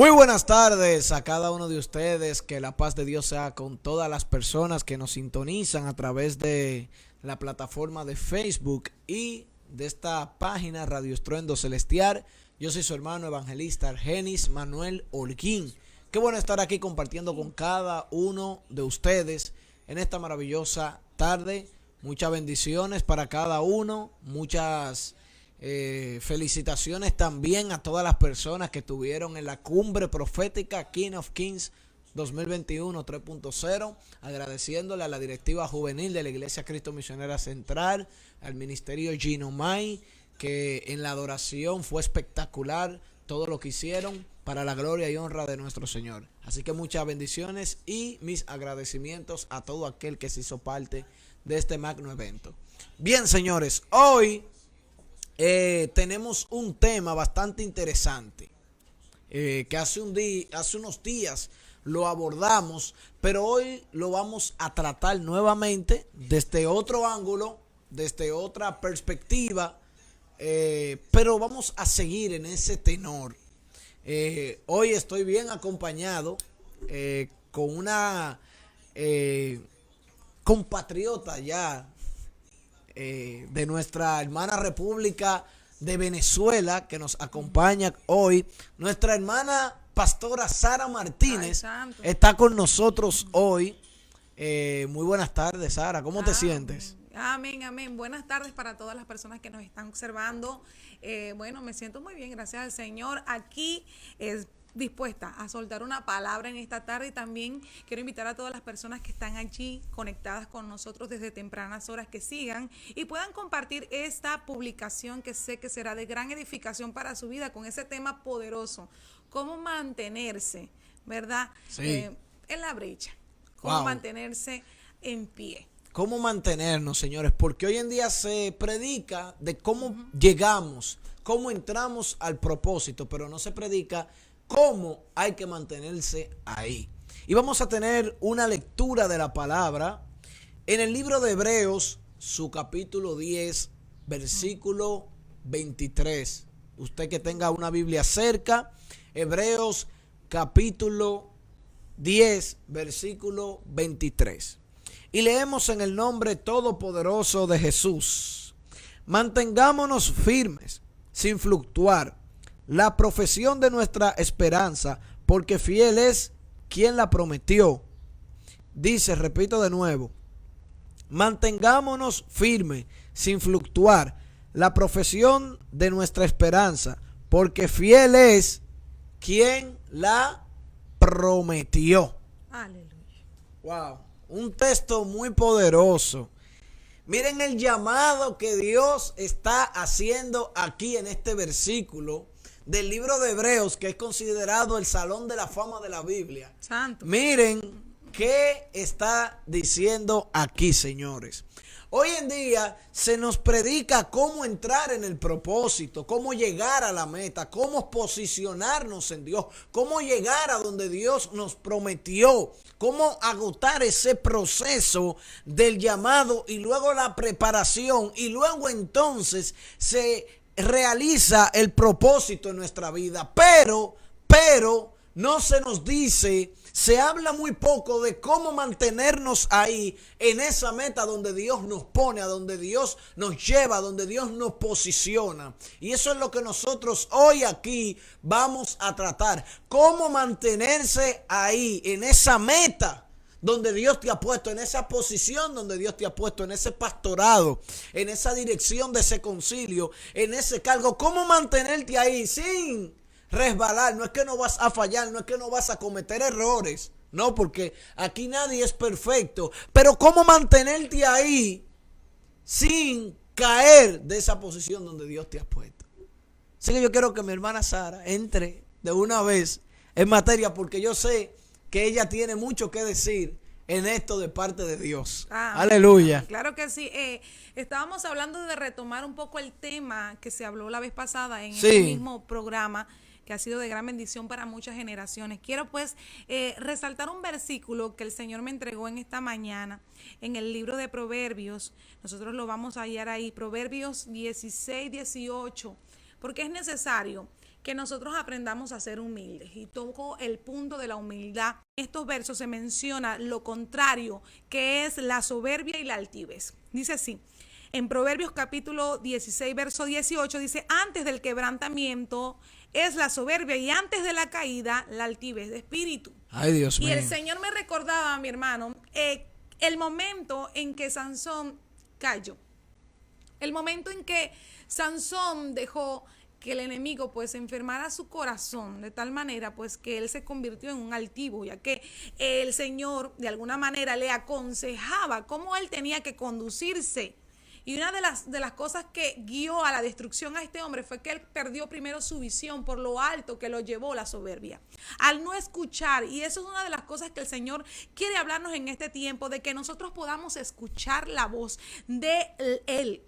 Muy buenas tardes a cada uno de ustedes, que la paz de Dios sea con todas las personas que nos sintonizan a través de la plataforma de Facebook y de esta página Radio Estruendo Celestial. Yo soy su hermano evangelista Argenis Manuel Holguín. Qué bueno estar aquí compartiendo con cada uno de ustedes en esta maravillosa tarde. Muchas bendiciones para cada uno, muchas felicitaciones también a todas las personas que estuvieron en la cumbre profética King of Kings 2021 3.0, agradeciéndole a la directiva juvenil de la Iglesia Cristo Misionera Central, al ministerio Gino May, que en la adoración fue espectacular todo lo que hicieron para la gloria y honra de nuestro Señor. Así que muchas bendiciones y mis agradecimientos a todo aquel que se hizo parte de este magno evento. Bien, señores, hoy tenemos un tema bastante interesante que hace unos días lo abordamos, pero hoy lo vamos a tratar nuevamente desde otro ángulo, desde otra perspectiva, pero vamos a seguir en ese tenor. Hoy estoy bien acompañado con una compatriota ya de nuestra hermana República de Venezuela, que nos acompaña hoy. Nuestra hermana pastora Sara Martínez está con nosotros hoy. Muy buenas tardes, Sara, ¿cómo te sientes? Amén, amén. Buenas tardes para todas las personas que nos están observando. Bueno, me siento muy bien, gracias al Señor. Aquí es dispuesta a soltar una palabra en esta tarde, y también quiero invitar a todas las personas que están allí conectadas con nosotros desde tempranas horas, que sigan y puedan compartir esta publicación, que sé que será de gran edificación para su vida, con ese tema poderoso: cómo mantenerse, ¿verdad? Sí. En la brecha, cómo mantenerse en pie. ¿Cómo mantenernos, señores? Porque hoy en día se predica de cómo llegamos, cómo entramos al propósito, pero no se predica cómo hay que mantenerse ahí. Y vamos a tener una lectura de la palabra en el libro de Hebreos, su capítulo 10, versículo 23. Usted que tenga una Biblia cerca, Hebreos capítulo 10, versículo 23. Y leemos en el nombre todopoderoso de Jesús: mantengámonos firmes, sin fluctuar, la profesión de nuestra esperanza, porque fiel es quien la prometió. Dice, repito de nuevo, mantengámonos firmes, sin fluctuar, la profesión de nuestra esperanza, porque fiel es quien la prometió. Aleluya. Wow, un texto muy poderoso. Miren el llamado que Dios está haciendo aquí en este versículo del libro de Hebreos, que es considerado el salón de la fama de la Biblia. Santo. Miren qué está diciendo aquí, señores. Hoy en día se nos predica cómo entrar en el propósito, cómo llegar a la meta, cómo posicionarnos en Dios, cómo llegar a donde Dios nos prometió, cómo agotar ese proceso del llamado y luego la preparación, y luego entonces se realiza el propósito en nuestra vida. Pero no se nos dice, se habla muy poco de cómo mantenernos ahí en esa meta donde Dios nos pone, a donde Dios nos lleva, donde Dios nos posiciona. Y eso es lo que nosotros hoy aquí vamos a tratar: cómo mantenerse ahí en esa meta donde Dios te ha puesto, en esa posición donde Dios te ha puesto, en ese pastorado, en esa dirección de ese concilio, en ese cargo. ¿Cómo mantenerte ahí sin resbalar? No es que no vas a fallar, no es que no vas a cometer errores, no, porque aquí nadie es perfecto, pero ¿cómo mantenerte ahí sin caer de esa posición donde Dios te ha puesto? Así que yo quiero que mi hermana Sara entre de una vez en materia, porque yo sé que ella tiene mucho que decir en esto de parte de Dios. Aleluya. Claro que sí. Estábamos hablando de retomar un poco el tema que se habló la vez pasada en este mismo programa, que ha sido de gran bendición para muchas generaciones. Quiero pues resaltar un versículo que el Señor me entregó en esta mañana en el libro de Proverbios. Nosotros lo vamos a hallar ahí, Proverbios 16, 18, porque es necesario que nosotros aprendamos a ser humildes. Y toco el punto de la humildad. En estos versos se menciona lo contrario, que es la soberbia y la altivez. Dice así, en Proverbios capítulo 16, verso 18, dice, antes del quebrantamiento es la soberbia y antes de la caída la altivez de espíritu. Ay, Dios mío. Y el Señor me recordaba, mi hermano, el momento en que Sansón cayó. El momento en que Sansón dejó que el enemigo pues enfermara su corazón de tal manera pues que él se convirtió en un altivo, ya que el Señor de alguna manera le aconsejaba cómo él tenía que conducirse. Y una de las cosas que guió a la destrucción a este hombre fue que él perdió primero su visión por lo alto que lo llevó la soberbia. Al no escuchar, y eso es una de las cosas que el Señor quiere hablarnos en este tiempo, de que nosotros podamos escuchar la voz de Él.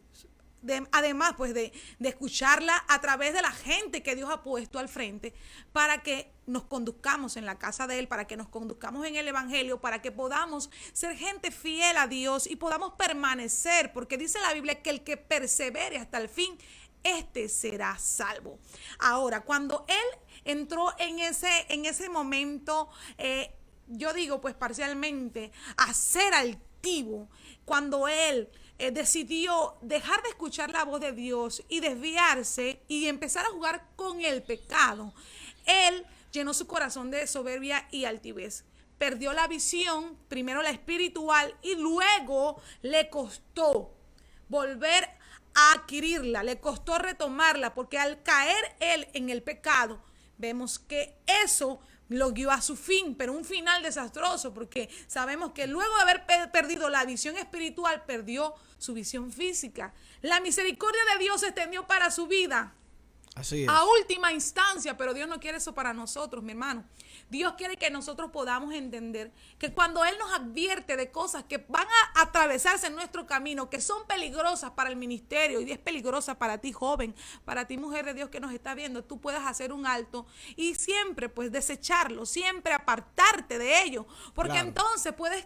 Además pues de escucharla a través de la gente que Dios ha puesto al frente para que nos conduzcamos en la casa de Él, para que nos conduzcamos en el Evangelio, para que podamos ser gente fiel a Dios y podamos permanecer, porque dice la Biblia que el que persevere hasta el fin, este será salvo. Ahora, cuando Él entró en ese momento, yo digo pues parcialmente, a ser altivo, cuando Él decidió dejar de escuchar la voz de Dios y desviarse y empezar a jugar con el pecado, él llenó su corazón de soberbia y altivez. Perdió la visión, primero la espiritual, y luego le costó volver a adquirirla, le costó retomarla, porque al caer él en el pecado, vemos que eso lo guió a su fin, pero un final desastroso, porque sabemos que luego de haber perdido la visión espiritual, perdió su visión física. La misericordia de Dios se extendió para su vida. Así es. A última instancia, pero Dios no quiere eso para nosotros, mi hermano. Dios quiere que nosotros podamos entender que cuando Él nos advierte de cosas que van a atravesarse en nuestro camino, que son peligrosas para el ministerio y es peligrosa para ti, joven, para ti, mujer de Dios que nos está viendo, tú puedas hacer un alto y siempre pues desecharlo, siempre apartarte de ello, porque claro, entonces puedes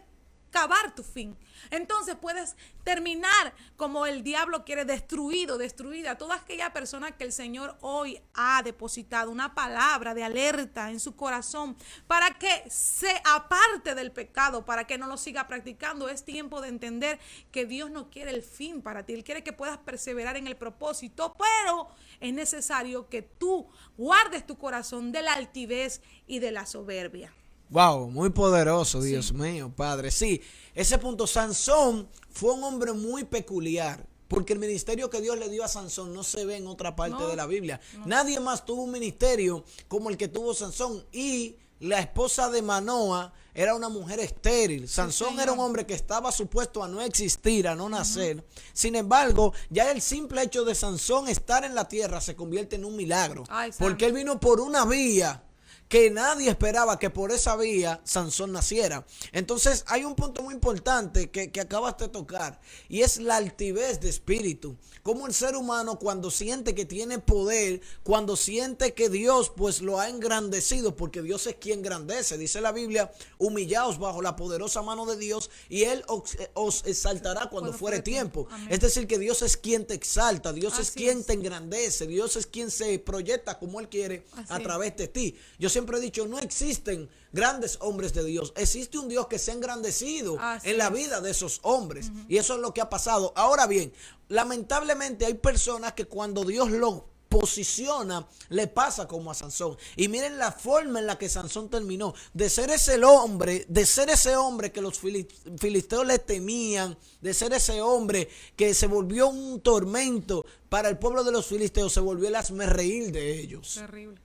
acabar tu fin. Entonces puedes terminar como el diablo quiere, destruida. Toda aquella persona que el Señor hoy ha depositado una palabra de alerta en su corazón para que se aparte del pecado, para que no lo siga practicando. Es tiempo de entender que Dios no quiere el fin para ti. Él quiere que puedas perseverar en el propósito, pero es necesario que tú guardes tu corazón de la altivez y de la soberbia. Wow, muy poderoso, Dios Sí. mío, Padre. Sí, ese punto, Sansón fue un hombre muy peculiar, porque el ministerio que Dios le dio a Sansón no se ve en otra parte de la Biblia. Nadie más tuvo un ministerio como el que tuvo Sansón, y la esposa de Manoa era una mujer estéril. Sansón era un hombre que estaba supuesto a no existir, a no nacer. Sin embargo, ya el simple hecho de Sansón estar en la tierra se convierte en un milagro, Ay, porque él vino por una vía que nadie esperaba que por esa vía Sansón naciera. Entonces hay un punto muy importante que acabas de tocar, y es la altivez de espíritu. Como el ser humano, cuando siente que tiene poder, cuando siente que Dios pues lo ha engrandecido, porque Dios es quien engrandece. Dice la Biblia, humillaos bajo la poderosa mano de Dios y Él os exaltará cuando fuere tiempo. Es decir, que Dios es quien te exalta, Dios es quien te engrandece, Dios es quien se proyecta como Él quiere a través de ti. Yo siempre he dicho, no existen grandes hombres de Dios, existe un Dios que se ha engrandecido en la vida de esos hombres, y eso es lo que ha pasado. Ahora bien, lamentablemente hay personas que cuando Dios lo posiciona, le pasa como a Sansón. Y miren la forma en la que Sansón terminó, de ser ese hombre que los filisteos le temían, de ser ese hombre que se volvió un tormento para el pueblo de los filisteos, se volvió el hazmerreír de ellos. Terrible.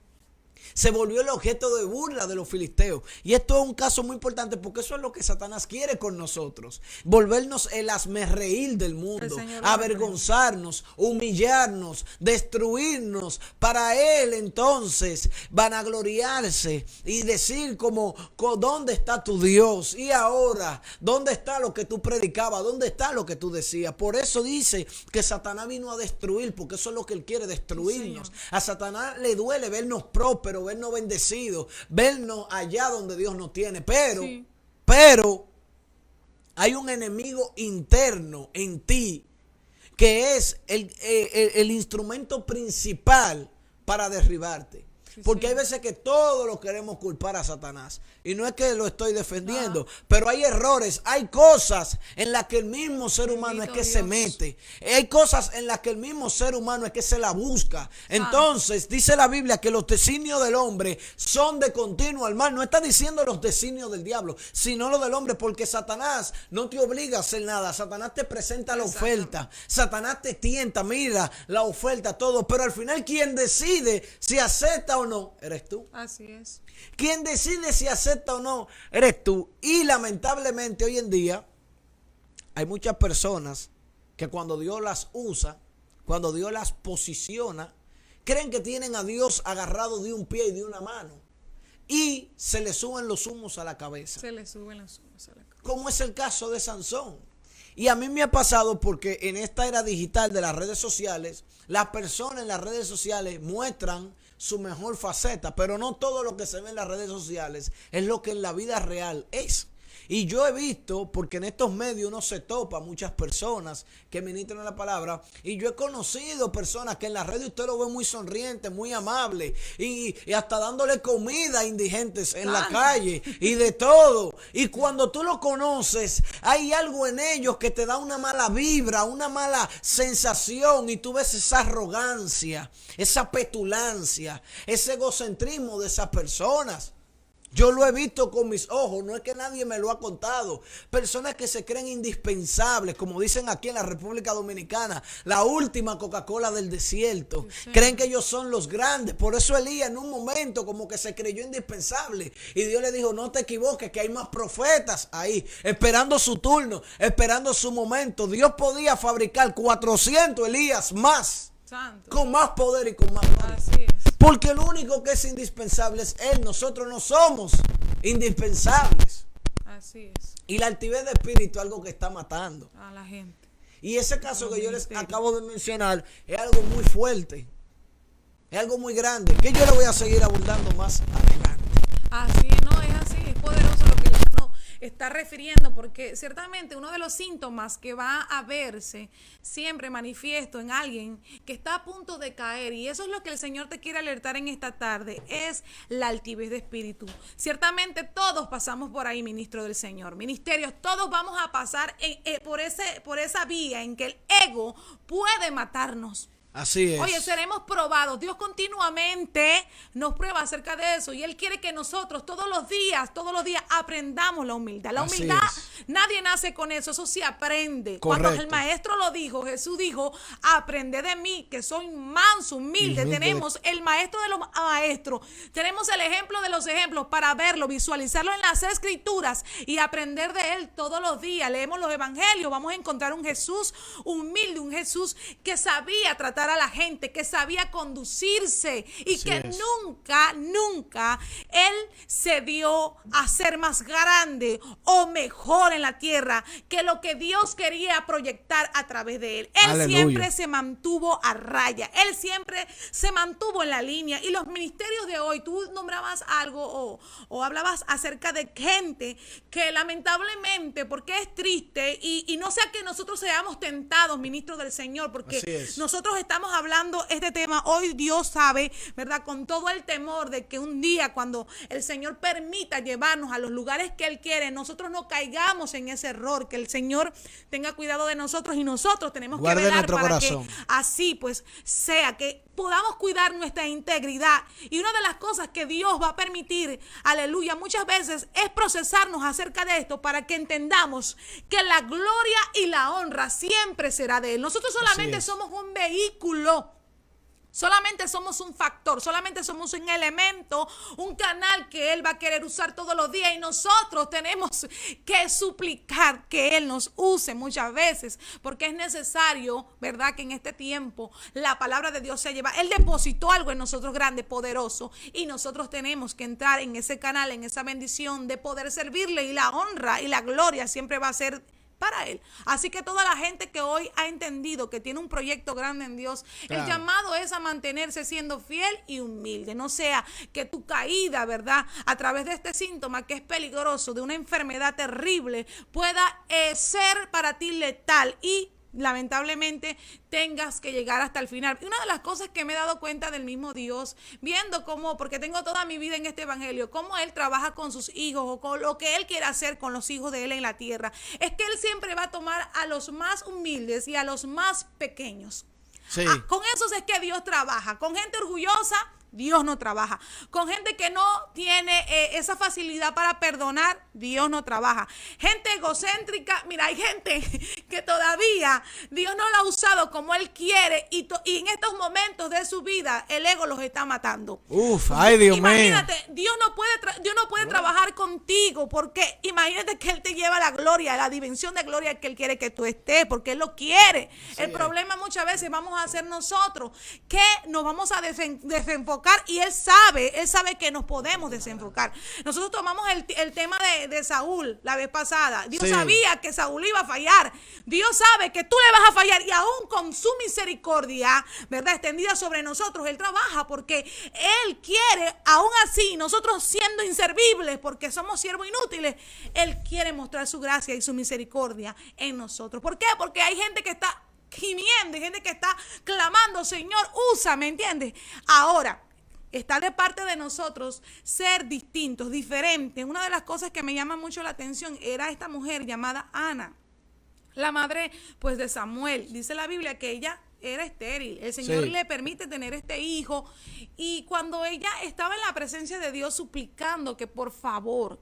Se volvió el objeto de burla de los filisteos. Y esto es un caso muy importante, porque eso es lo que Satanás quiere con nosotros: volvernos el hazmerreír del mundo, avergonzarnos, humillarnos, destruirnos, para él entonces vanagloriarse y decir como, ¿dónde está tu Dios? Y ahora, ¿dónde está lo que tú predicabas? ¿Dónde está lo que tú decías? Por eso dice que Satanás vino a destruir, porque eso es lo que él quiere, destruirnos. A Satanás le duele vernos prósperos, vernos bendecidos, vernos allá donde Dios nos tiene, pero hay un enemigo interno en ti que es el instrumento principal para derribarte. Sí, Porque sí. hay veces que todo lo queremos culpar a Satanás. Y no es que lo estoy defendiendo, pero hay errores, hay cosas en las que el mismo ser humano es Bendito que se Dios. mete. Hay cosas en las que el mismo ser humano es que se la busca. Entonces, dice la Biblia que los designios del hombre son de continuo al mal. No está diciendo los designios del diablo, sino los del hombre, porque Satanás no te obliga a hacer nada. Satanás te presenta la oferta. Satanás te tienta, mira la oferta, todo. Pero al final quien decide si acepta o no, eres tú. Así es. Quien decide si acepta o no, eres tú. Y lamentablemente hoy en día hay muchas personas que cuando Dios las usa, cuando Dios las posiciona, creen que tienen a Dios agarrado de un pie y de una mano. Y se le suben los humos a la cabeza. Se le suben los humos a la cabeza. Como es el caso de Sansón. Y a mí me ha pasado porque en esta era digital de las redes sociales, las personas en las redes sociales muestran su mejor faceta, pero no todo lo que se ve en las redes sociales es lo que en la vida real es. Y yo he visto, porque en estos medios uno se topa muchas personas que ministran la palabra, y yo he conocido personas que en las redes usted lo ve muy sonriente, muy amable, y hasta dándole comida a indigentes en la calle, y de todo. Y cuando tú lo conoces, hay algo en ellos que te da una mala vibra, una mala sensación, y tú ves esa arrogancia, esa petulancia, ese egocentrismo de esas personas. Yo lo he visto con mis ojos, no es que nadie me lo ha contado. Personas que se creen indispensables, como dicen aquí en la República Dominicana, la última Coca-Cola del desierto. Sí. Creen que ellos son los grandes. Por eso Elías en un momento como que se creyó indispensable. Y Dios le dijo, no te equivoques, que hay más profetas ahí, esperando su turno, esperando su momento. Dios podía fabricar 400 Elías más. Santo. Con más poder y con más gloria. Así es. Porque el único que es indispensable es Él. Nosotros no somos indispensables. Así es. Y la altivez de espíritu es algo que está matando A la gente. Y ese caso que yo les acabo de mencionar es algo muy fuerte. Es algo muy grande, que yo le voy a seguir abordando más adelante. Así es, no, es así, es poderoso lo que el hermano está refiriendo, porque ciertamente uno de los síntomas que va a verse siempre manifiesto en alguien que está a punto de caer, y eso es lo que el Señor te quiere alertar en esta tarde, es la altivez de espíritu. Ciertamente todos pasamos por ahí, ministro del Señor, ministerios, todos vamos a pasar por esa vía en que el ego puede matarnos. Así es. Oye, seremos probados. Dios continuamente nos prueba acerca de eso. Y Él quiere que nosotros todos los días aprendamos la humildad. La humildad, nadie nace con eso. Eso sí aprende. Correcto. Cuando el maestro lo dijo, Jesús dijo, aprende de mí, que soy manso, humilde. Tenemos el maestro de los maestros. Tenemos el ejemplo de los ejemplos para verlo, visualizarlo en las escrituras y aprender de Él todos los días. Leemos los evangelios. Vamos a encontrar un Jesús humilde, un Jesús que sabía tratar a la gente, que sabía conducirse y Así que es. nunca Él se dio a ser más grande o mejor en la tierra que lo que Dios quería proyectar a través de Él. Él Aleluya. siempre se mantuvo a raya, Él siempre se mantuvo en la línea. Y los ministerios de hoy, tú nombrabas algo o hablabas acerca de gente que lamentablemente, porque es triste y no sea que nosotros seamos tentados, ministros del Señor, porque nosotros estamos hablando este tema hoy, Dios sabe, ¿verdad? Con todo el temor de que un día cuando el Señor permita llevarnos a los lugares que Él quiere, nosotros no caigamos en ese error, que el Señor tenga cuidado de nosotros y nosotros tenemos que velar para corazón. que así pues sea, que podamos cuidar nuestra integridad. Y una de las cosas que Dios va a permitir, aleluya, muchas veces es procesarnos acerca de esto para que entendamos que la gloria y la honra siempre será de Él. Nosotros solamente somos un vehículo. Solamente somos un factor, solamente somos un elemento, un canal que Él va a querer usar todos los días, y nosotros tenemos que suplicar que Él nos use muchas veces, porque es necesario, ¿verdad?, que en este tiempo la palabra de Dios se lleva. Él depositó algo en nosotros grande, poderoso, y nosotros tenemos que entrar en ese canal, en esa bendición de poder servirle, y la honra y la gloria siempre va a ser para Él. Así que toda la gente que hoy ha entendido que tiene un proyecto grande en Dios, claro, el llamado es a mantenerse siendo fiel y humilde. No sea que tu caída, ¿verdad?, a través de este síntoma que es peligroso, de una enfermedad terrible, pueda ser para ti letal y lamentablemente tengas que llegar hasta el final. Y una de las cosas que me he dado cuenta del mismo Dios, viendo cómo, porque tengo toda mi vida en este evangelio, cómo Él trabaja con sus hijos o con lo que Él quiere hacer con los hijos de Él en la tierra, es que Él siempre va a tomar a los más humildes y a los más pequeños. Sí. Con esos es que Dios trabaja. Con gente orgullosa, Dios no trabaja. Con gente que no tiene esa facilidad para perdonar, Dios no trabaja. Gente egocéntrica, mira, hay gente que todavía Dios no la ha usado como Él quiere y en estos momentos de su vida el ego los está matando. Uf, ay Dios mío. Imagínate, Dios no puede trabajar contigo porque imagínate que Él te lleva la gloria, la dimensión de gloria que Él quiere que tú estés, porque Él lo quiere. Sí, el problema muchas veces vamos a hacer nosotros que nos vamos a desenfocar y Él sabe que nos podemos desenfocar. Nosotros tomamos el tema de Saúl la vez pasada. Dios sabía que Saúl iba a fallar. Dios sabe que tú le vas a fallar y aún con su misericordia, ¿verdad?, extendida sobre nosotros, Él trabaja porque Él quiere, aún así, nosotros siendo inservibles porque somos siervos inútiles, Él quiere mostrar su gracia y su misericordia en nosotros. ¿Por qué? Porque hay gente que está gimiendo, hay gente que está clamando, Señor, úsame, ¿entiendes? Ahora, está de parte de nosotros ser distintos, diferentes. Una de las cosas que me llama mucho la atención era esta mujer llamada Ana, la madre pues de Samuel. Dice la Biblia que ella era estéril. El Señor le permite tener este hijo. Y cuando ella estaba en la presencia de Dios suplicando que por favor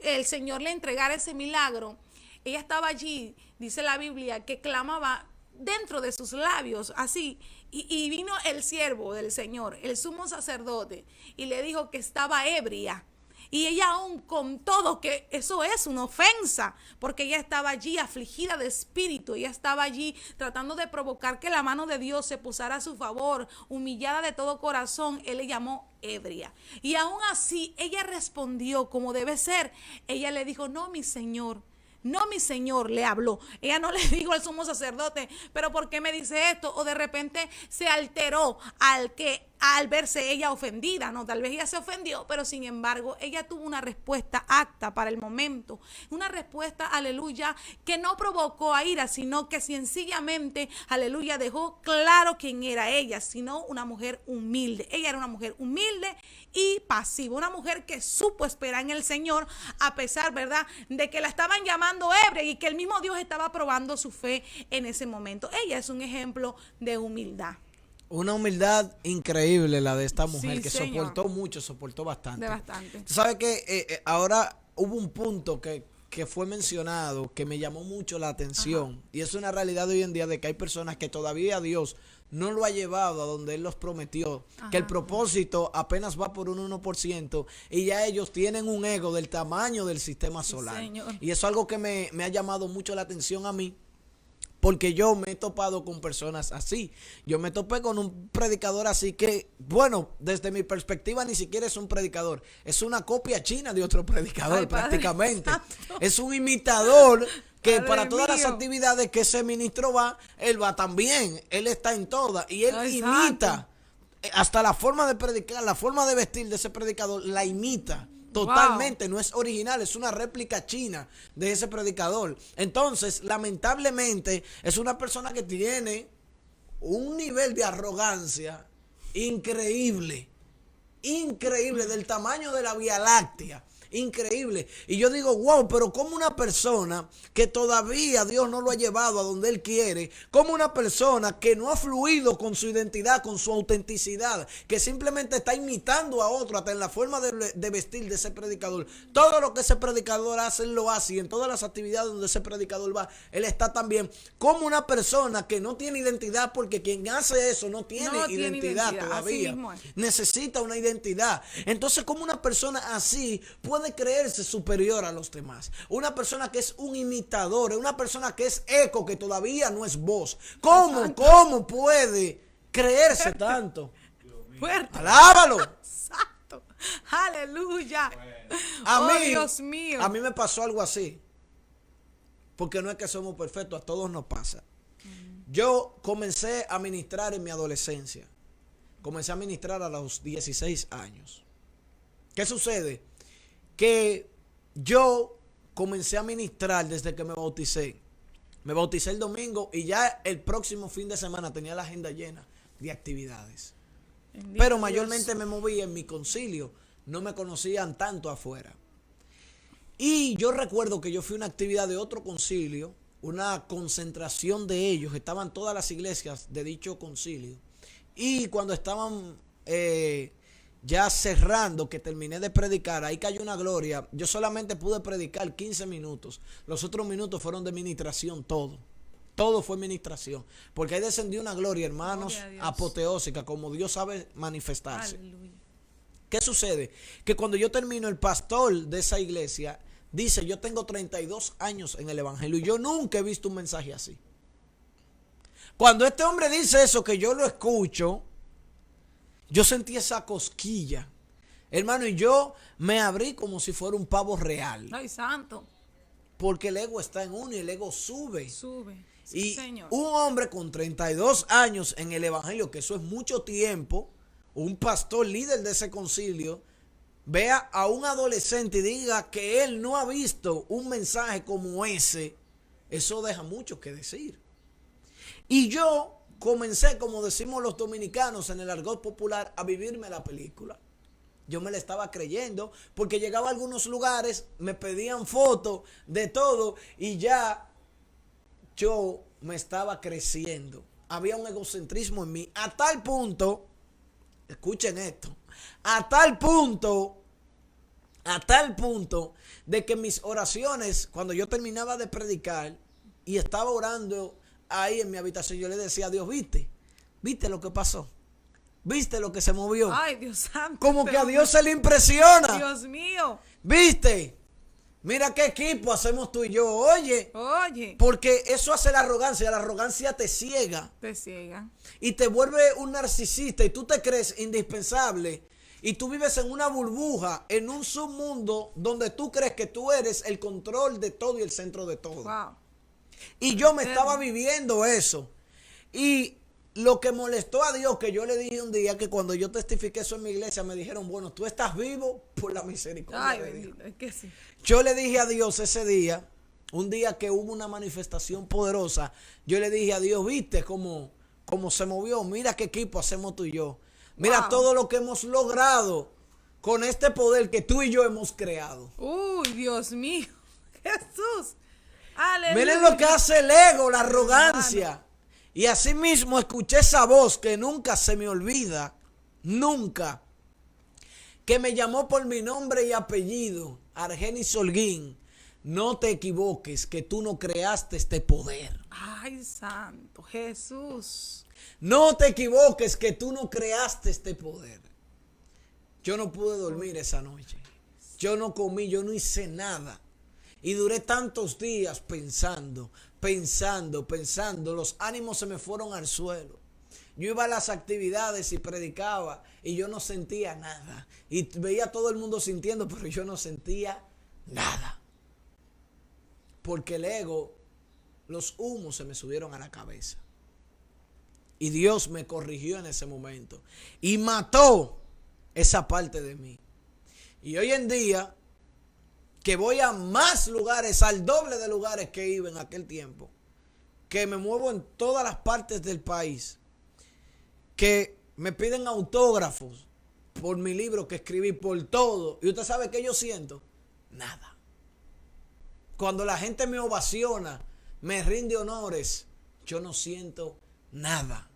el Señor le entregara ese milagro, ella estaba allí, dice la Biblia, que clamaba dentro de sus labios, así, y vino el siervo del Señor, el sumo sacerdote, y le dijo que estaba ebria. Y ella aún con todo, que eso es una ofensa, porque ella estaba allí afligida de espíritu, ella estaba allí tratando de provocar que la mano de Dios se posara a su favor, humillada de todo corazón, Él le llamó ebria. Y aún así, ella respondió como debe ser. Ella le dijo, no, mi Señor, le habló. Ella no le dijo al sumo sacerdote, pero ¿por qué me dice esto? O de repente se alteró al verse ella ofendida, no, tal vez ella se ofendió, pero sin embargo ella tuvo una respuesta apta para el momento, una respuesta, aleluya, que no provocó a ira, sino que sencillamente, aleluya, dejó claro quién era ella, sino una mujer humilde. Ella era una mujer humilde y pasiva, una mujer que supo esperar en el Señor, a pesar, ¿verdad?, de que la estaban llamando ebria y que el mismo Dios estaba probando su fe en ese momento. Ella es un ejemplo de humildad. Una humildad increíble la de esta mujer, Sí, que señor. soportó mucho, soportó bastante. De bastante. Tú sabes que ahora hubo un punto que fue mencionado que me llamó mucho la atención. Ajá. Y es una realidad hoy en día de que hay personas que todavía Dios no lo ha llevado a donde Él los prometió. Ajá. Que el propósito apenas va por un 1% y ya ellos tienen un ego del tamaño del sistema solar. Sí, y eso es algo que me ha llamado mucho la atención a mí. Porque yo me he topado con personas así. Yo me topé con un predicador así que, bueno, desde mi perspectiva ni siquiera es un predicador. Es una copia china de otro predicador. Ay, prácticamente. Es un imitador que Padre para todas mío. Las actividades que ese ministro va, él va también. Él está en todas. Y él imita. Hasta la forma de predicar, la forma de vestir de ese predicador, la imita. Totalmente, wow. No es original, es una réplica china de ese predicador. Entonces, lamentablemente, es una persona que tiene un nivel de arrogancia increíble, del tamaño de la Vía Láctea. Increíble. Y yo digo, wow, pero como una persona que todavía Dios no lo ha llevado a donde Él quiere, como una persona que no ha fluido con su identidad, con su autenticidad, que simplemente está imitando a otro, hasta en la forma de vestir de ese predicador. Todo lo que ese predicador hace, Él lo hace, y en todas las actividades donde ese predicador va, Él está también. Como una persona que no tiene identidad, porque quien hace eso no tiene identidad todavía. Necesita una identidad. Entonces, como una persona así puede creerse superior a los demás. Una persona que es un imitador, una persona que es eco, que todavía no es voz. ¿Cómo puede creerse tanto? Fuerte. Alábalo. Exacto. Aleluya. Dios mío. A mí me pasó algo así. Porque no es que somos perfectos, a todos nos pasa. Yo comencé a ministrar en mi adolescencia. Comencé a ministrar a los 16 años. ¿Qué sucede? Que yo comencé a ministrar desde que me bauticé. Me bauticé el domingo y ya el próximo fin de semana tenía la agenda llena de actividades. Bendito Pero Dios. mayormente me moví en mi concilio. No me conocían tanto afuera. Y yo recuerdo que yo fui a una actividad de otro concilio, una concentración de ellos. Estaban todas las iglesias de dicho concilio. Y cuando estaban ya cerrando, que terminé de predicar, ahí cayó una gloria. Yo solamente pude predicar 15 minutos. Los otros minutos fueron de ministración, todo. Todo fue ministración. Porque ahí descendió una gloria, hermanos, Gloria a Dios. apoteósica, como Dios sabe manifestarse. Aleluya. ¿Qué sucede? Que cuando yo termino, el pastor de esa iglesia dice: yo tengo 32 años en el evangelio y yo nunca he visto un mensaje así. Cuando este hombre dice eso, que yo lo escucho, yo sentí esa cosquilla, hermano, y yo me abrí como si fuera un pavo real. Ay, santo. Porque el ego está en uno y el ego sube. Sube. Sí, Y Señor. un hombre con 32 años en el evangelio, que eso es mucho tiempo, un pastor líder de ese concilio, vea a un adolescente y diga que él no ha visto un mensaje como ese, eso deja mucho que decir. Y yo comencé, como decimos los dominicanos en el argot popular, a vivirme la película. Yo me la estaba creyendo porque llegaba a algunos lugares, me pedían fotos de todo y ya yo me estaba creciendo. Había un egocentrismo en mí a tal punto, escuchen esto, a tal punto de que mis oraciones, cuando yo terminaba de predicar y estaba orando ahí en mi habitación, yo le decía a Dios: ¿viste lo que pasó? ¿Viste lo que se movió? Ay, Dios santo. Como que a pero- Dios se le impresiona. Dios mío. ¿Viste? Mira qué equipo hacemos tú y yo. Oye, Oye. porque eso hace la arrogancia. La arrogancia te ciega Te ciega. y te vuelve un narcisista y tú te crees indispensable. Y tú vives en una burbuja, en un submundo donde tú crees que tú eres el control de todo y el centro de todo. Wow. Y yo me estaba viviendo eso. Y lo que molestó a Dios, que yo le dije un día, que cuando yo testifiqué eso en mi iglesia, me dijeron: bueno, tú estás vivo por la misericordia Ay, de Dios. bendito. Es que sí. Yo le dije a Dios ese día, un día que hubo una manifestación poderosa, yo le dije a Dios: ¿viste cómo se movió? Mira qué equipo hacemos tú y yo. Mira Wow. todo lo que hemos logrado con este poder que tú y yo hemos creado. Uy, Dios mío. Jesús. Aleluya. Miren lo que hace el ego, la arrogancia. Y así mismo escuché esa voz que nunca se me olvida, nunca, que me llamó por mi nombre y apellido: Argenis Holguín. No te equivoques, que tú no creaste este poder. Ay, santo. Jesús. No te equivoques, que tú no creaste este poder. Yo no pude dormir esa noche. Yo no comí, yo no hice nada. Y duré tantos días pensando. Los ánimos se me fueron al suelo. Yo iba a las actividades y predicaba y yo no sentía nada. Y veía a todo el mundo sintiendo, pero yo no sentía nada. Porque el ego, los humos se me subieron a la cabeza. Y Dios me corrigió en ese momento. Y mató esa parte de mí. Y hoy en día, que voy a más lugares, al doble de lugares que iba en aquel tiempo, que me muevo en todas las partes del país, que me piden autógrafos por mi libro que escribí, por todo. Y usted sabe que yo siento nada. Cuando la gente me ovaciona, me rinde honores, yo no siento nada.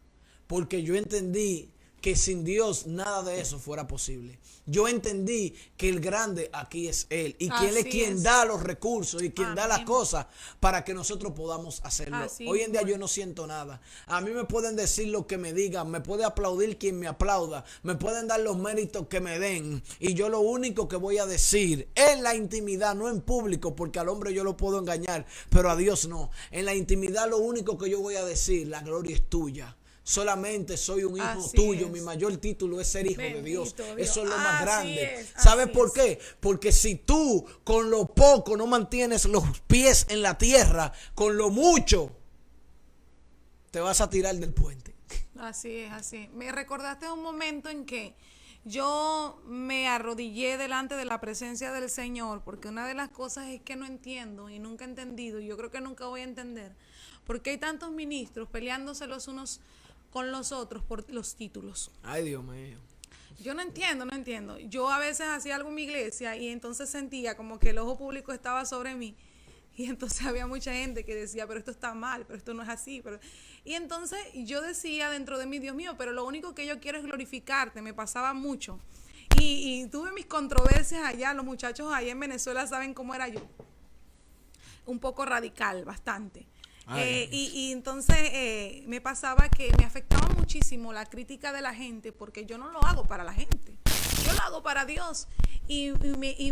Porque yo entendí que sin Dios nada de eso fuera posible. Yo entendí que el grande aquí es Él. Y que Él es Así quien es. da los recursos y quien da las Amén. cosas para que nosotros podamos hacerlo. Así Hoy en día mismo yo es. no siento nada. A mí me pueden decir lo que me digan, me puede aplaudir quien me aplauda, me pueden dar los méritos que me den. Y yo lo único que voy a decir en la intimidad, no en público, porque al hombre yo lo puedo engañar, pero a Dios no. En la intimidad lo único que yo voy a decir: la gloria es tuya. Solamente soy un hijo Así tuyo. es. Mi mayor título es ser hijo de Bendito Dios. Dios. Eso es lo más Así grande. es, ¿Sabes así por es. qué? Porque si tú con lo poco no mantienes los pies en la tierra, con lo mucho te vas a tirar del puente. Así es, así. Me recordaste un momento en que yo me arrodillé delante de la presencia del Señor, porque una de las cosas es que no entiendo y nunca he entendido, y yo creo que nunca voy a entender, porque hay tantos ministros peleándose los unos con los otros por los títulos. Ay, Dios mío. Yo no entiendo, no entiendo. Yo a veces hacía algo en mi iglesia y entonces sentía como que el ojo público estaba sobre mí. Y entonces había mucha gente que decía, pero esto está mal, pero esto no es así. Y entonces yo decía dentro de mí, Dios mío, pero lo único que yo quiero es glorificarte. Me pasaba mucho. Y tuve mis controversias allá. Los muchachos allá en Venezuela saben cómo era yo. Un poco radical, bastante. Y entonces me pasaba que me afectaba muchísimo la crítica de la gente, porque yo no lo hago para la gente, yo lo hago para Dios. Y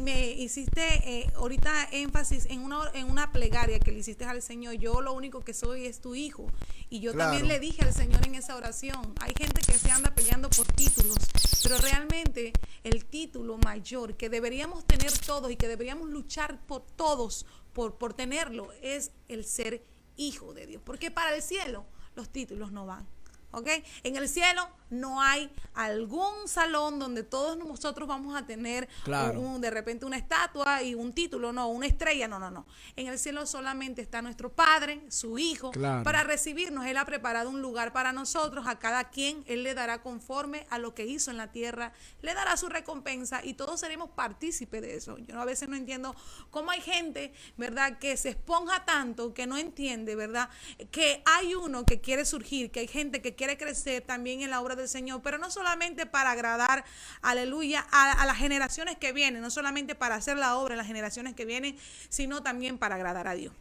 me hiciste ahorita énfasis en una plegaria que le hiciste al Señor. Yo lo único que soy es tu hijo. Y yo también le dije al Señor en esa oración, hay gente que se anda peleando por títulos, pero realmente el título mayor que deberíamos tener todos y que deberíamos luchar por todos por tenerlo es el ser hijo de Dios, porque para el cielo los títulos no van, ¿ok? En el cielo no hay algún salón donde todos nosotros vamos a tener de repente una estatua y un título, no, una estrella, no. En el cielo solamente está nuestro Padre, su Hijo, para recibirnos. Él ha preparado un lugar para nosotros, a cada quien Él le dará conforme a lo que hizo en la tierra, le dará su recompensa y todos seremos partícipes de eso. Yo a veces no entiendo cómo hay gente, ¿verdad?, que se esponja tanto, que no entiende, ¿verdad?, que hay uno que quiere surgir, que hay gente que quiere crecer también en la obra del Señor, pero no solamente para agradar, aleluya, a las generaciones que vienen, no solamente para hacer la obra en las generaciones que vienen, sino también para agradar a Dios.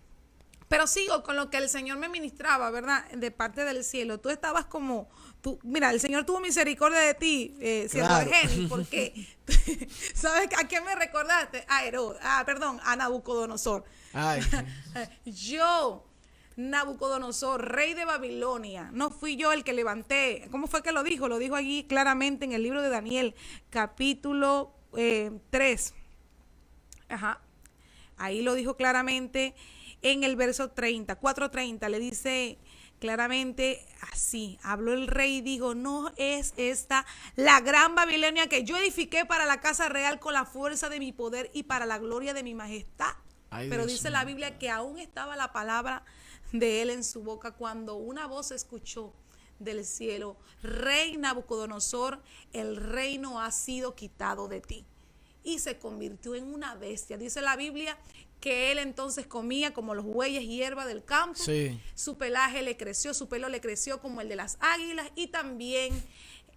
Pero sigo con lo que el Señor me ministraba, ¿verdad?, de parte del cielo. Tú estabas como, mira, el Señor tuvo misericordia de ti, siervo de Genis, porque, ¿sabes a quién me recordaste? A Nabucodonosor. Ay. Yo, Nabucodonosor, rey de Babilonia, no fui yo el que levanté. ¿Cómo fue que lo dijo? Lo dijo allí claramente en el libro de Daniel, capítulo 3. Ahí lo dijo claramente en el verso 30, 4:30, le dice claramente así, habló el rey y dijo, no es esta la gran Babilonia que yo edifiqué para la casa real con la fuerza de mi poder y para la gloria de mi majestad. Pero dice la Biblia que aún estaba la palabra de él en su boca cuando una voz se escuchó del cielo, rey Nabucodonosor, el reino ha sido quitado de ti. Y se convirtió en una bestia. Dice la Biblia que él entonces comía como los bueyes hierba del campo. Sí. Su pelaje le creció, su pelo le creció como el de las águilas y también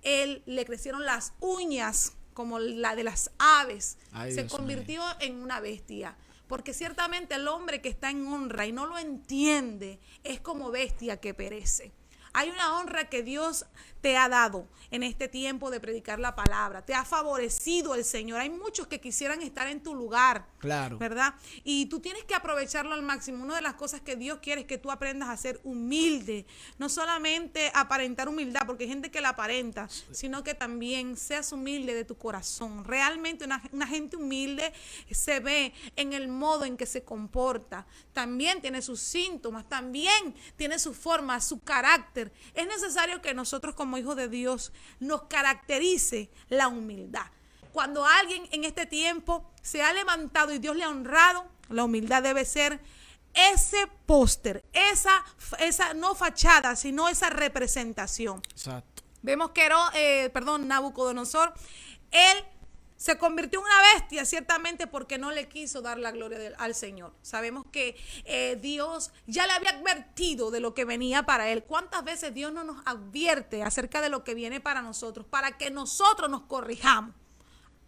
le crecieron las uñas como la de las aves. Se convirtió en una bestia. Porque ciertamente el hombre que está en honra y no lo entiende es como bestia que perece. Hay una honra que Dios te ha dado en este tiempo de predicar la palabra. Te ha favorecido el Señor. Hay muchos que quisieran estar en tu lugar, claro, ¿verdad? Y tú tienes que aprovecharlo al máximo. Una de las cosas que Dios quiere es que tú aprendas a ser humilde. No solamente aparentar humildad, porque hay gente que la aparenta, sino que también seas humilde de tu corazón. Realmente una gente humilde se ve en el modo en que se comporta. También tiene sus síntomas, también tiene su forma, su carácter. Es necesario que nosotros como hijos de Dios nos caracterice la humildad. Cuando alguien en este tiempo se ha levantado y Dios le ha honrado, la humildad debe ser ese póster, esa no fachada, sino esa representación. Exacto. Vemos que Nabucodonosor, él se convirtió en una bestia, ciertamente porque no le quiso dar la gloria al Señor. Sabemos que Dios ya le había advertido de lo que venía para él. ¿Cuántas veces Dios no nos advierte acerca de lo que viene para nosotros, para que nosotros nos corrijamos?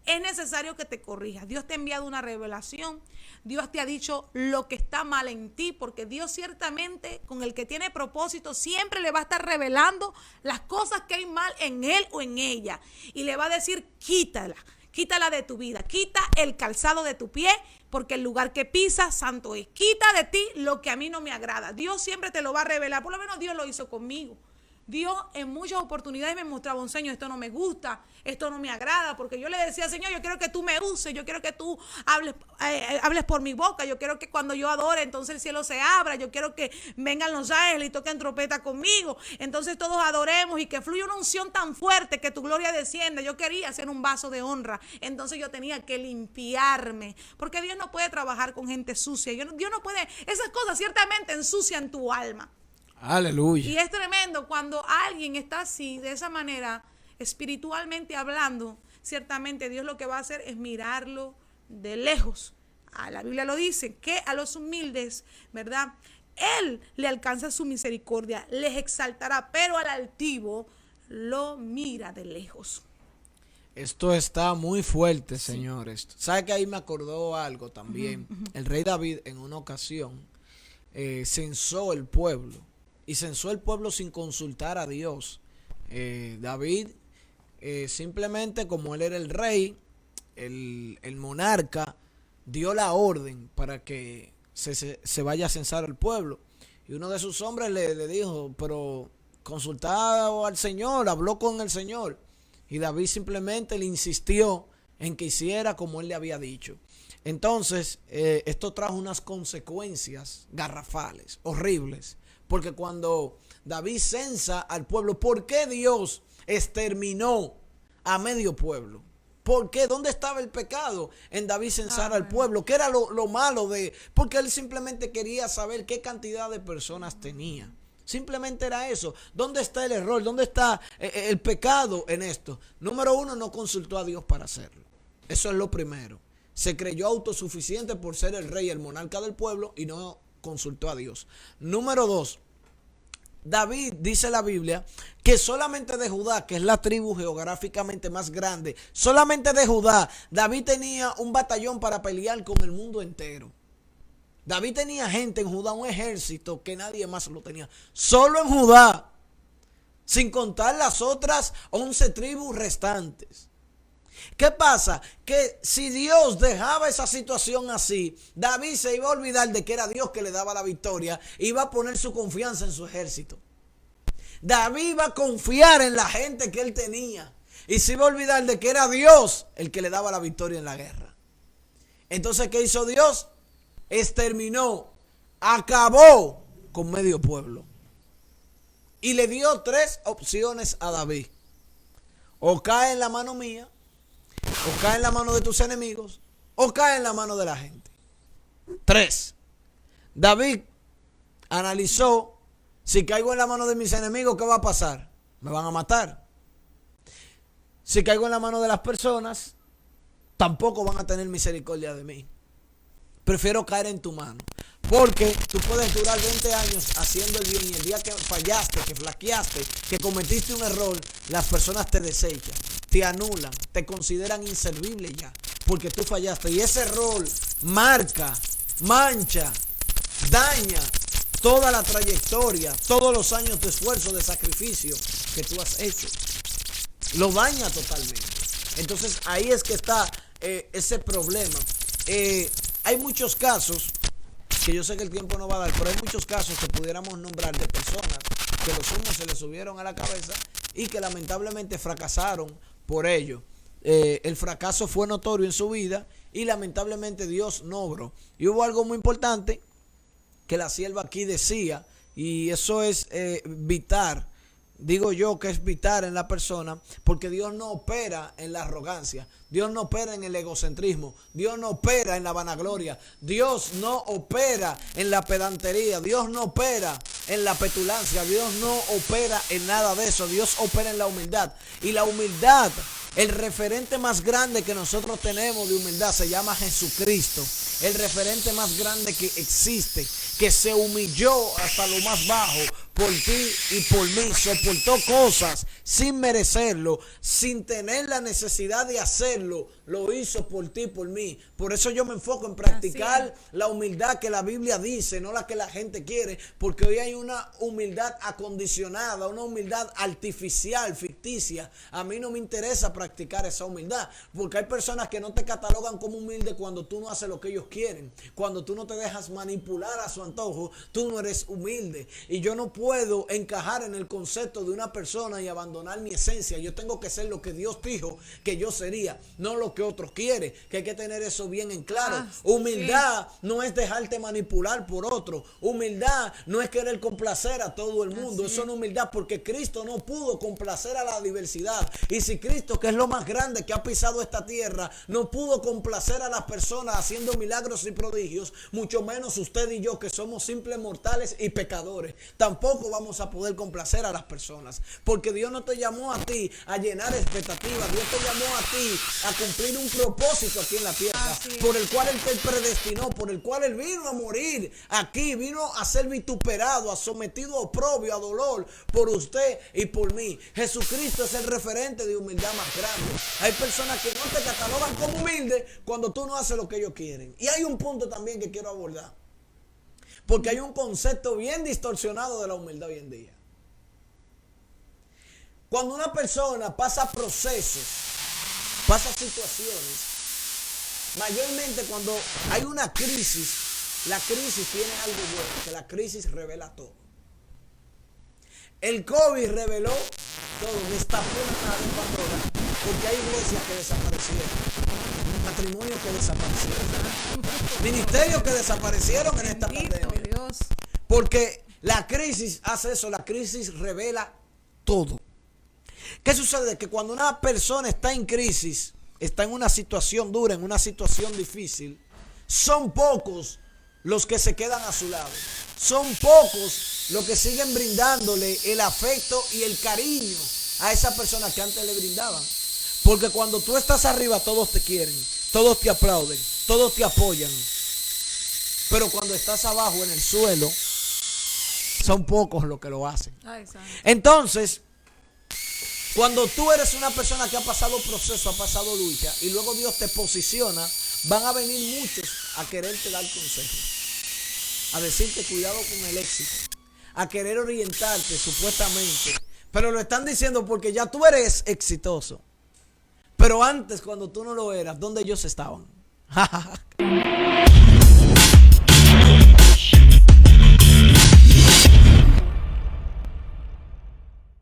Es necesario que te corrijas. Dios te ha enviado una revelación. Dios te ha dicho lo que está mal en ti, porque Dios ciertamente con el que tiene propósito siempre le va a estar revelando las cosas que hay mal en él o en ella. Y le va a decir, quítala de tu vida, quita el calzado de tu pie, porque el lugar que pisas, santo es. Quita de ti lo que a mí no me agrada. Dios siempre te lo va a revelar, por lo menos Dios lo hizo conmigo. Dios en muchas oportunidades me mostraba un sueño, esto no me gusta, esto no me agrada, porque yo le decía, Señor, yo quiero que tú me uses, yo quiero que tú hables por mi boca, yo quiero que cuando yo adore, entonces el cielo se abra, yo quiero que vengan los ángeles y toquen trompeta conmigo, entonces todos adoremos y que fluya una unción tan fuerte que tu gloria descienda. Yo quería ser un vaso de honra, entonces yo tenía que limpiarme, porque Dios no puede trabajar con gente sucia, Dios no puede, esas cosas ciertamente ensucian tu alma. Aleluya. Y es tremendo cuando alguien está así, de esa manera, espiritualmente hablando, ciertamente Dios lo que va a hacer es mirarlo de lejos. La Biblia lo dice, que a los humildes, ¿verdad? Él le alcanza su misericordia, les exaltará, pero al altivo lo mira de lejos. Esto está muy fuerte, señores. ¿Sabe que ahí me acordó algo también? El rey David en una ocasión censó el pueblo. Y censó el pueblo sin consultar a Dios. David, simplemente como él era el rey, el monarca, dio la orden para que se vaya a censar al pueblo. Y uno de sus hombres le dijo, pero consultado al Señor, habló con el Señor. Y David simplemente le insistió en que hiciera como él le había dicho. Entonces, esto trajo unas consecuencias garrafales, horribles. Porque cuando David censa al pueblo, ¿por qué Dios exterminó a medio pueblo? ¿Por qué? ¿Dónde estaba el pecado en David censar al pueblo? ¿Qué era lo malo de...? Porque él simplemente quería saber qué cantidad de personas tenía. Simplemente era eso. ¿Dónde está el error? ¿Dónde está el pecado en esto? Número uno, no consultó a Dios para hacerlo. Eso es lo primero. Se creyó autosuficiente por ser el rey, el monarca del pueblo y no consultó a Dios. Número dos, David, dice la Biblia, que solamente de Judá, que es la tribu geográficamente más grande, solamente de Judá, David tenía un batallón para pelear con el mundo entero. David tenía gente en Judá, un ejército que nadie más lo tenía. Solo en Judá, sin contar las otras 11 tribus restantes. ¿Qué pasa? Que si Dios dejaba esa situación así, David se iba a olvidar de que era Dios que le daba la victoria, iba a poner su confianza en su ejército. David iba a confiar en la gente que él tenía y se iba a olvidar de que era Dios el que le daba la victoria en la guerra. Entonces, ¿qué hizo Dios? Exterminó, acabó con medio pueblo y le dio 3 opciones a David: o cae en la mano mía, o cae en la mano de tus enemigos, o cae en la mano de la gente. 3. David analizó: si caigo en la mano de mis enemigos, ¿qué va a pasar? Me van a matar. Si caigo en la mano de las personas, tampoco van a tener misericordia de mí. Prefiero caer en tu mano. Porque tú puedes durar 20 años haciendo el bien y el día que fallaste, que flaqueaste, que cometiste un error, las personas te desechan, te anulan, te consideran inservible ya, porque tú fallaste. Y ese error marca, mancha, daña toda la trayectoria, todos los años de esfuerzo, de sacrificio que tú has hecho. Lo daña totalmente. Entonces ahí es que está ese problema. Hay muchos casos, que yo sé que el tiempo no va a dar, pero hay muchos casos que pudiéramos nombrar de personas que los humos se les subieron a la cabeza y que lamentablemente fracasaron por ello. El fracaso fue notorio en su vida y lamentablemente Dios no obró. Y hubo algo muy importante que la sierva aquí decía, y eso es vital. Digo yo que es vital en la persona, porque Dios no opera en la arrogancia, Dios no opera en el egocentrismo, Dios no opera en la vanagloria, Dios no opera en la pedantería, Dios no opera en la petulancia, Dios no opera en nada de eso. Dios opera en la humildad. Y la humildad, el referente más grande que nosotros tenemos de humildad se llama Jesucristo. El referente más grande que existe, que se humilló hasta lo más bajo por ti y por mí, soportó cosas sin merecerlo, sin tener la necesidad de hacerlo, lo hizo por ti, por mí. Por eso yo me enfoco en practicar la humildad que la Biblia dice, no la que la gente quiere, porque hoy hay una humildad acondicionada, una humildad artificial, ficticia. A mí no me interesa practicar esa humildad, porque hay personas que no te catalogan como humilde cuando tú no haces lo que ellos quieren, cuando tú no te dejas manipular a su antojo, tú no eres humilde. Y yo no puedo encajar en el concepto de una persona y abandonar mi esencia. Yo tengo que ser lo que Dios dijo que yo sería, no lo que otros quieren, que hay que tener eso bien en claro. Humildad no es dejarte manipular por otro. Humildad no es querer complacer a todo el mundo. Eso no es humildad, porque Cristo no pudo complacer a la diversidad. Y si Cristo, que es lo más grande que ha pisado esta tierra, no pudo complacer a las personas haciendo milagros y prodigios, mucho menos usted y yo, que somos simples mortales y pecadores, tampoco vamos a poder complacer a las personas, porque Dios no te llamó a ti a llenar expectativas. Dios te llamó a ti a cumplir un propósito aquí en la tierra, por el cual Él te predestinó, por el cual Él vino a morir aquí, vino a ser vituperado, a sometido a oprobio, a dolor por usted y por mí. Jesucristo es el referente de humildad más grande. Hay personas que no te catalogan como humilde cuando tú no haces lo que ellos quieren. Y hay un punto también que quiero abordar, porque hay un concepto bien distorsionado de la humildad hoy en día. Cuando una persona pasa procesos, pasa situaciones, mayormente cuando hay una crisis, la crisis tiene algo bueno, que la crisis revela todo. El COVID reveló todo, destapó una caja de Pandora, porque hay iglesias que desaparecieron, matrimonios que desaparecieron, ministerios que desaparecieron en esta pandemia. Dios. Porque la crisis hace eso, la crisis revela todo. ¿Qué sucede? Que cuando una persona está en crisis, está en una situación dura, en una situación difícil, son pocos los que se quedan a su lado. Son pocos los que siguen brindándole el afecto y el cariño a esa persona que antes le brindaban. Porque cuando tú estás arriba, todos te quieren, todos te aplauden, todos te apoyan. Pero cuando estás abajo en el suelo, son pocos los que lo hacen. Entonces, cuando tú eres una persona que ha pasado proceso, ha pasado lucha, y luego Dios te posiciona, van a venir muchos a quererte dar consejos, a decirte cuidado con el éxito, a querer orientarte supuestamente, pero lo están diciendo porque ya tú eres exitoso. Pero antes, cuando tú no lo eras, ¿dónde ellos estaban?